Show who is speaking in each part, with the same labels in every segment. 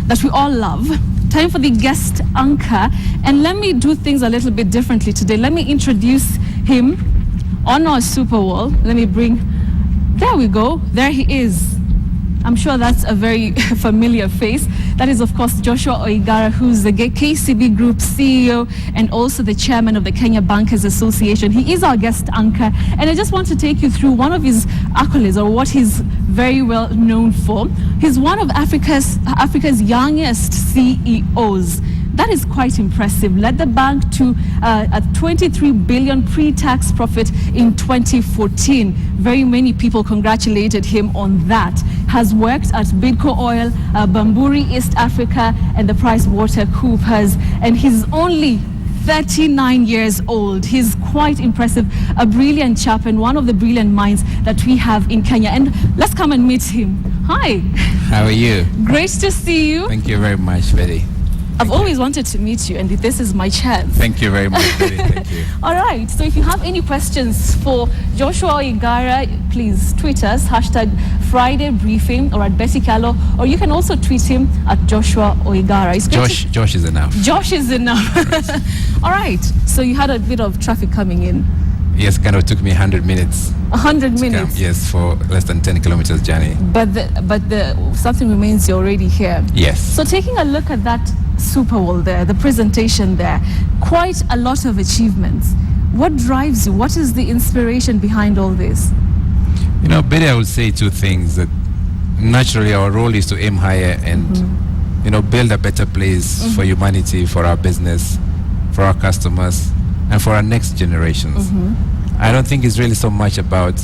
Speaker 1: that we all love. Time for the guest anchor. And let me do things a little bit differently today. Let me introduce him on our Super Wall. Let me bring, there we go. There he is. I'm sure that's a very familiar face. That is, of course, Joshua Oigara, who's the KCB Group CEO and also the chairman of the Kenya Bankers Association. He is our guest anchor, and I just want to take you through one of his accolades, or what he's very well known for. He's one of Africa's youngest CEOs. That is quite impressive. Led the bank to a 23 billion pre-tax profit in 2014. Very many people congratulated him on that. Has worked at Bidco Oil, Bamburi, East Africa, and the Pricewater Coopers. And he's only 39 years old. He's quite impressive, a brilliant chap, and one of the brilliant minds that we have in Kenya. And let's come and meet him. Hi.
Speaker 2: How are you?
Speaker 1: Great to see you.
Speaker 2: Thank you very much, Betty.
Speaker 1: I've always wanted to meet you, and this is my chance.
Speaker 2: Thank you very much, Betty. Thank you.
Speaker 1: All right, so if you have any questions for Joshua Oigara, please tweet us, #Friday Briefing, or at Betty Callow, or you can also tweet him at Joshua Oigara.
Speaker 2: Josh is enough.
Speaker 1: Josh is enough. All right, so you had a bit of traffic coming in.
Speaker 2: Yes, kind of took me 100 minutes.
Speaker 1: 100 minutes?
Speaker 2: Yes, for less than 10 kilometers journey.
Speaker 1: But something remains, you're already here.
Speaker 2: Yes.
Speaker 1: So taking a look at that Super Bowl there, the presentation there, quite a lot of achievements. What drives you? What is the inspiration behind all this?
Speaker 2: You know, Betty, I would say two things. That naturally our role is to aim higher and, you know, build a better place for humanity, for our business, for our customers, and for our next generations. I don't think it's really so much about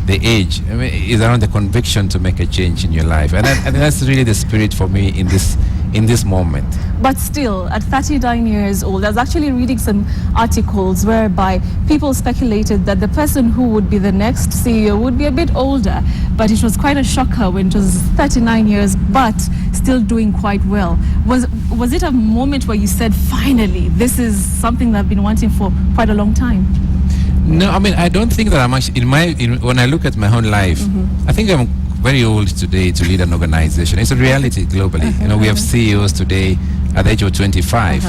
Speaker 2: the age. I mean, it's around the conviction to make a change in your life. And I think that's really the spirit for me in this moment.
Speaker 1: But still, at 39 years old, I was actually reading some articles whereby people speculated that the person who would be the next CEO would be a bit older. But it was quite a shocker when it was 39 years, but still doing quite well. Was it a moment where you said, finally, this is something that I've been wanting for quite a long time?
Speaker 2: No, I mean, I don't think that I'm actually, when I look at my own life, I think I'm very old today to lead an organization. It's a reality globally. You know, we have CEOs today at the age of 25.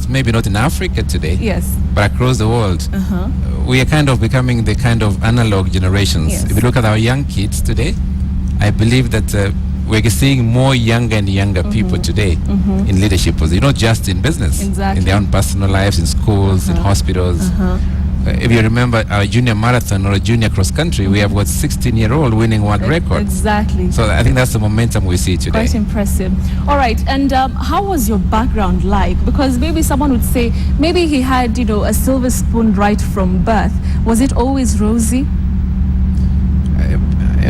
Speaker 2: Maybe not in Africa today,
Speaker 1: yes,
Speaker 2: but across the world. We are kind of becoming the kind of analog generations.
Speaker 1: Yes.
Speaker 2: If you look at our young kids today, I believe that we're seeing more younger and younger people today in leadership positions, not just in business, in their own personal lives, in schools, in hospitals. If you remember our junior marathon or a junior cross country, we have got 16-year-old winning world records.
Speaker 1: Exactly.
Speaker 2: So I think that's the momentum we see today.
Speaker 1: Quite impressive. All right, and how was your background like? Because maybe someone would say, maybe he had, you know, a silver spoon right from birth. Was it always rosy?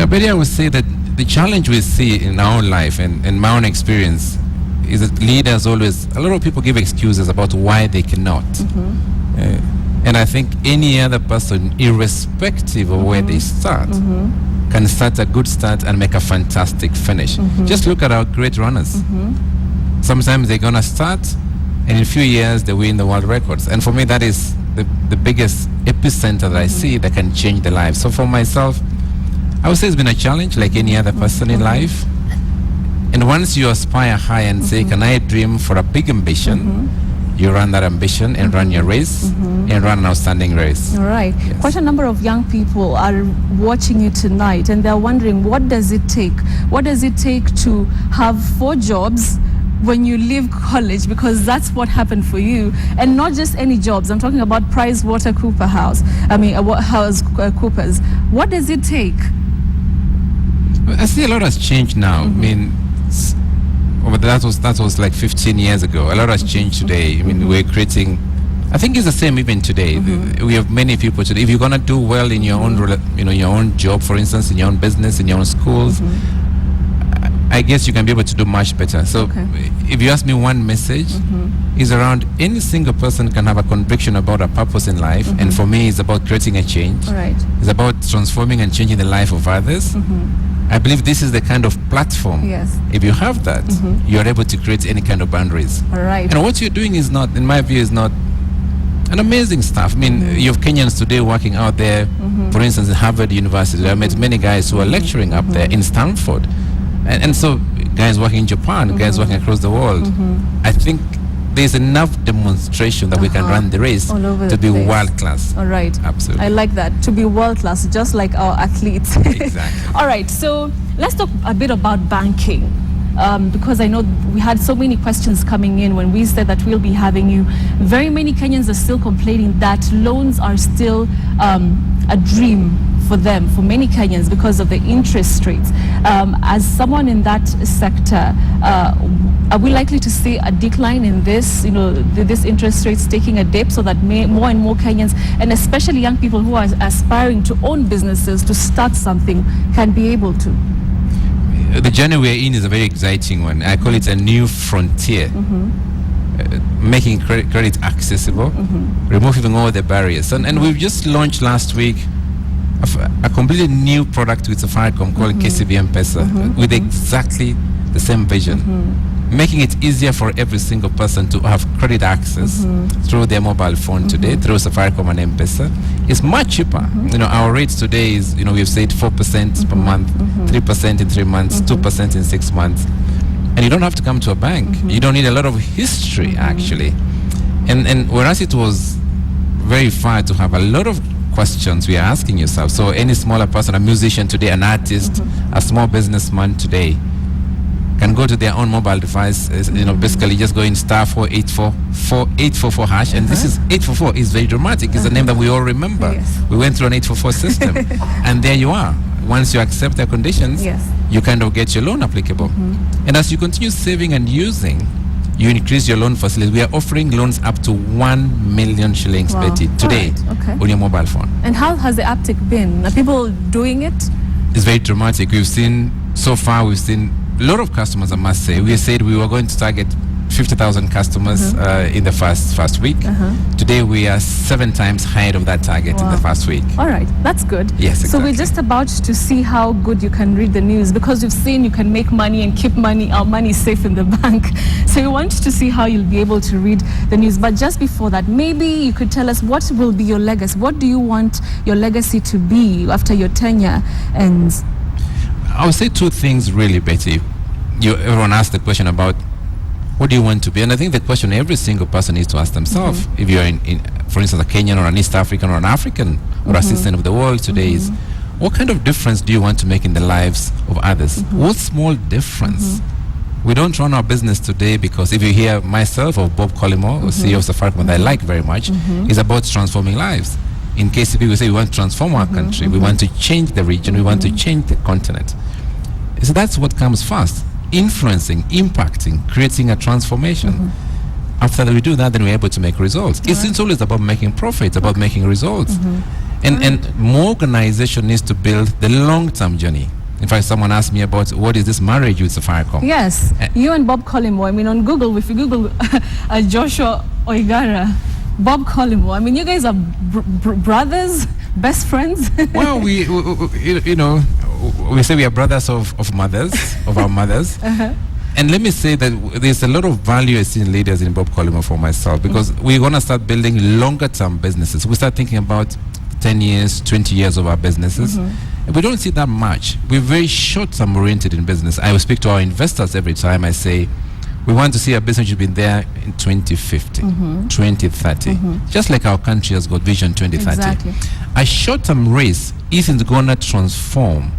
Speaker 2: But I would say that the challenge we see in our own life and my own experience is that leaders always, a lot of people give excuses about why they cannot. And I think any other person, irrespective of where they start, can start a good start and make a fantastic finish. Just look at our great runners. Sometimes they're going to start, and in a few years they win the world records. And for me, that is the biggest epicenter that I see that can change the life. So for myself, I would say it's been a challenge like any other person in life. And once you aspire high and say, can I dream for a big ambition? You run that ambition and run your race and run an outstanding race.
Speaker 1: All right.
Speaker 2: Yes.
Speaker 1: Quite a number of young people are watching you tonight, and they're wondering, what does it take? What does it take to have 4 jobs when you leave college? Because that's what happened for you, and not just any jobs. I'm talking about Pricewater House Coopers. What does it take?
Speaker 2: I see a lot has changed now. I mean, that was like 15 years ago. A lot has changed today. I mean, we're creating, I think it's the same even today. We have many people today. If you're gonna do well in your own, your own job, for instance, in your own business, in your own schools, I guess you can be able to do much better. So if you ask me, one message is around any single person can have a conviction about a purpose in life. And for me, it's about creating a change.
Speaker 1: Right.
Speaker 2: It's about transforming and changing the life of others. I believe this is the kind of platform.
Speaker 1: Yes.
Speaker 2: If you have that, you're able to create any kind of boundaries.
Speaker 1: All right.
Speaker 2: And what you're doing is not, in my view, is not an amazing stuff. I mean, you have Kenyans today working out there, for instance, at Harvard University. I met many guys who are lecturing up there in Stanford. And so guys working in Japan, guys working across the world. I think there's enough demonstration that we can run the race
Speaker 1: All over
Speaker 2: to
Speaker 1: the
Speaker 2: be
Speaker 1: place.
Speaker 2: world class.
Speaker 1: All right.
Speaker 2: Absolutely.
Speaker 1: I like that. To be world class, just like our athletes.
Speaker 2: Exactly.
Speaker 1: All right. So let's talk a bit about banking. Because I know we had so many questions coming in when we said that we'll be having you. Very many Kenyans are still complaining that loans are still a dream for them, for many Kenyans, because of the interest rates. As someone in that sector, are we likely to see a decline in this, this interest rates taking a dip, so that more and more Kenyans, and especially young people who are aspiring to own businesses, to start something, can be able to?
Speaker 2: The journey we're in is a very exciting one. I call it a new frontier. Making credit accessible, removing all the barriers. And we've just launched last week a completely new product with Safaricom called KCB M-Pesa, with exactly the same vision. Making it easier for every single person to have credit access through their mobile phone today, through Safaricom and M-Pesa. It's much cheaper. Our rates today is, we've said 4% per month, 3% in 3 months, 2% in 6 months. And you don't have to come to a bank. You don't need a lot of history, actually. And whereas it was very far to have a lot of questions we are asking yourself. So any smaller person, a musician today, an artist, a small businessman today, can go to their own mobile device, basically just go in star 484 hash, and this is 844 is very dramatic. It's a name that we all remember.
Speaker 1: Yes.
Speaker 2: We went through an 844 system, and there you are. Once you accept their conditions, you kind of get your loan applicable. And as you continue saving and using, you increase your loan facility. We are offering loans up to 1 million shillings, Betty, today on your mobile phone.
Speaker 1: And how has the uptick been? Are people doing it?
Speaker 2: It's very dramatic. We've seen a lot of customers, I must say. We said we were going to target 50,000 customers in the first week. Today we are 7 times ahead of that target in the first week.
Speaker 1: All right, that's good.
Speaker 2: Yes, exactly.
Speaker 1: So we're just about to see how good you can read the news, because we've seen you can make money and keep our money safe in the bank. So we want to see how you'll be able to read the news. But just before that, maybe you could tell us what will be your legacy. What do you want your legacy to be after your tenure ends?
Speaker 2: I would say 2 things really, Betty. Everyone asked the question about what do you want to be, and I think the question every single person needs to ask themselves, if you're in, for instance, a Kenyan or an East African or an African or a citizen of the world today, is what kind of difference do you want to make in the lives of others? What small difference? We don't run our business today because if you hear myself or Bob Collymore, or CEO of Safaricom, that I like very much, is about transforming lives. In KCB, we say we want to transform our country, we want to change the region, we want to change the continent. So that's what comes first. Influencing, impacting, creating a transformation. After we do that, then we're able to make results. It's always about making profits, about making results. And more organization needs to build the long-term journey. In fact, someone asked me about what is this marriage with Safaricom.
Speaker 1: Yes, you and Bob Collymore. I mean, on Google, if you Google Joshua Oigara, Bob Collymore, I mean, you guys are brothers, best friends?
Speaker 2: Well, we say we are brothers of mothers, of our mothers. And let me say that there's a lot of value I see in leaders in Bob Collymore for myself, because we're going to start building longer term businesses. We start thinking about 10 years, 20 years of our businesses. And we don't see that much. We're very short term oriented in business. I will speak to our investors every time. I say, we want to see a business which will be there in 2050, 2030. Just like our country has got Vision 2030.
Speaker 1: Exactly.
Speaker 2: A short-term race isn't going to transform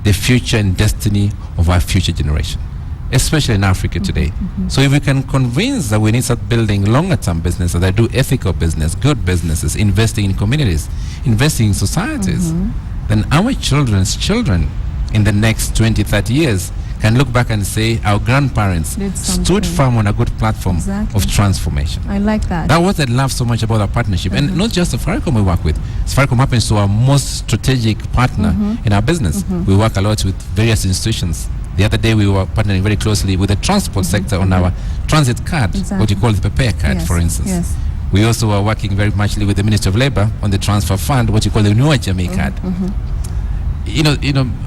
Speaker 2: the future and destiny of our future generation, especially in Africa today. So if we can convince that we need to start building longer-term businesses that do ethical business, good businesses, investing in communities, investing in societies, then our children's children in the next 20, 30 years can look back and say our grandparents stood firm on a good platform of transformation.
Speaker 1: I like that.
Speaker 2: That's what I love so much about our partnership. And not just Safaricom we work with. Safaricom happens to our most strategic partner in our business. We work a lot with various institutions. The other day we were partnering very closely with the transport sector on our transit card, what you call the prepare card, for instance. We also are working very much with the Ministry of Labour on the transfer fund, what you call the Nua Jamii card.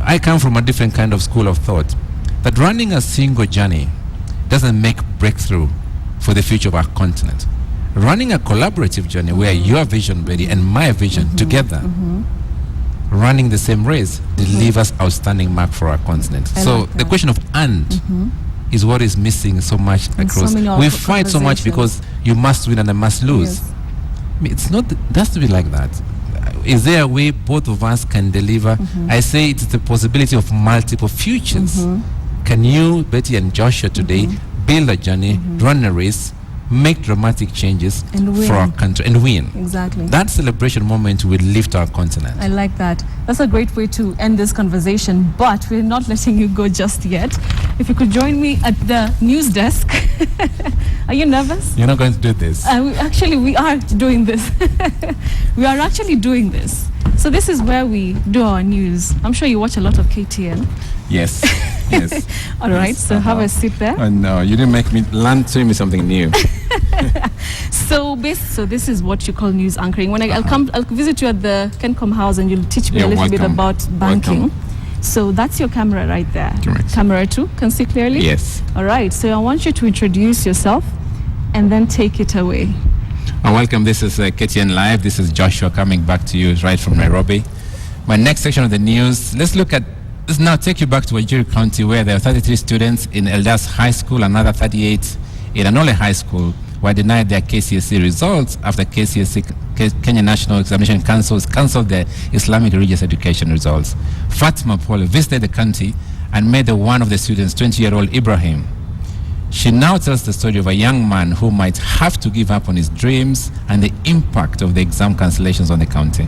Speaker 2: I come from a different kind of school of thought. That running a single journey doesn't make breakthrough for the future of our continent. Running a collaborative journey where your vision, Betty, and my vision together running the same race delivers outstanding mark for our continent.
Speaker 1: I
Speaker 2: So
Speaker 1: like
Speaker 2: the
Speaker 1: that.
Speaker 2: question of is what is missing so much
Speaker 1: In so
Speaker 2: across.
Speaker 1: many of
Speaker 2: We
Speaker 1: our
Speaker 2: fight so much because you must win and I must lose.
Speaker 1: Yes.
Speaker 2: I mean, it's not. It has to be like that. Is there a way both of us can deliver? I say it's the possibility of multiple futures. Can you, Betty and Joshua, today build a journey, run a race, make dramatic changes
Speaker 1: And win.
Speaker 2: for our country, and win?
Speaker 1: Exactly.
Speaker 2: That celebration moment will lift our continent.
Speaker 1: I like that. That's a great way to end this conversation, but we're not letting you go just yet. If you could join me at the news desk. Are you nervous?
Speaker 2: You're not going to do this.
Speaker 1: We are doing this. We are actually doing this. So this is where we do our news. I'm sure you watch a lot of KTN.
Speaker 2: Yes. Yes.
Speaker 1: All right, so have a seat there.
Speaker 2: Oh no, you didn't make me learn to me something new.
Speaker 1: So this is what you call news anchoring. When I'll visit you at the Kencom House and you'll teach me a
Speaker 2: You're
Speaker 1: little bit
Speaker 2: welcome.
Speaker 1: about banking.
Speaker 2: Welcome.
Speaker 1: So that's your camera right there.
Speaker 2: Correct.
Speaker 1: Camera 2, can see clearly?
Speaker 2: Yes.
Speaker 1: All right, so I want you to introduce yourself and then take it away.
Speaker 2: Welcome. This is KTN Live. This is Joshua coming back to you right from Nairobi. My next section of the news, let's now take you back to Oigara County, where there are 33 students in Eldas High School, another 38 in Anole High School, were denied their KCSE results after Kenya National Examination Council cancelled their Islamic religious education results. Fatima Paul visited the county and met one of the students, 20-year-old Ibrahim. She now tells the story of a young man who might have to give up on his dreams and the impact of the exam cancellations on the county.